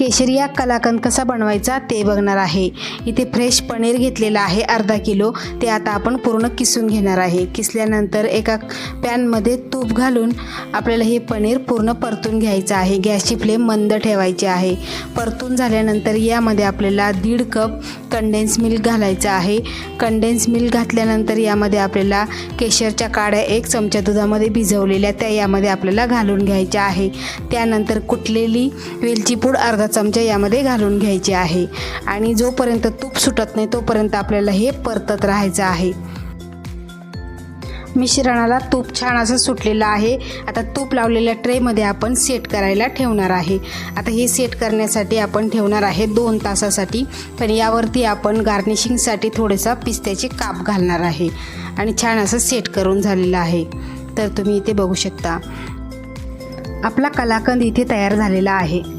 केशरिया कलाकंद कसा बनवायचा ते बघणार आहे। इथे फ्रेश पनीर घेतलेला आहे अर्धा किलो। ते आता आपण पूर्ण किसून घेणार आहे। किसल्यानंतर एका पॅनमध्ये तूप घालून आपल्याला हे पनीर पूर्ण परतून घ्यायचं आहे। गॅसची फ्लेम मंद ठेवायची आहे। परतून झाल्यानंतर यामध्ये आपल्याला 1.5 कप कंडेन्स मिल्क घालायचं आहे। कंडेन्स मिल्क घातल्यानंतर यामध्ये आपल्याला केशरच्या काड्या 1 चमचा दुधामध्ये भिजवलेल्या त्या यामध्ये आपल्याला घालून घ्यायच्या आहे। त्यानंतर कुटलेली वेलची पूड अर्धा चमचा यामध्ये घालून घ्यायची आहे आणि जोपर्यंत तूप सुटत नाही तोपर्यंत आपल्याला हे परतत राहायचं आहे। मिश्रणाला तूप छान असं सुटलेलं आहे। आता तूप लावलेल्या ट्रेमध्ये आपण सेट करायला ठेवणार आहे। आता हे सेट करण्यासाठी आपण ठेवणार आहे 2 तासासाठी। पण यावरती आपण गार्निशिंगसाठी थोडेसा पिस्त्याचे काप घालणार आहे आणि छान असं सेट करून झालेलं आहे। तर तुम्ही इथे बघू शकता आपला कलाकंद इथे तयार झालेला आहे।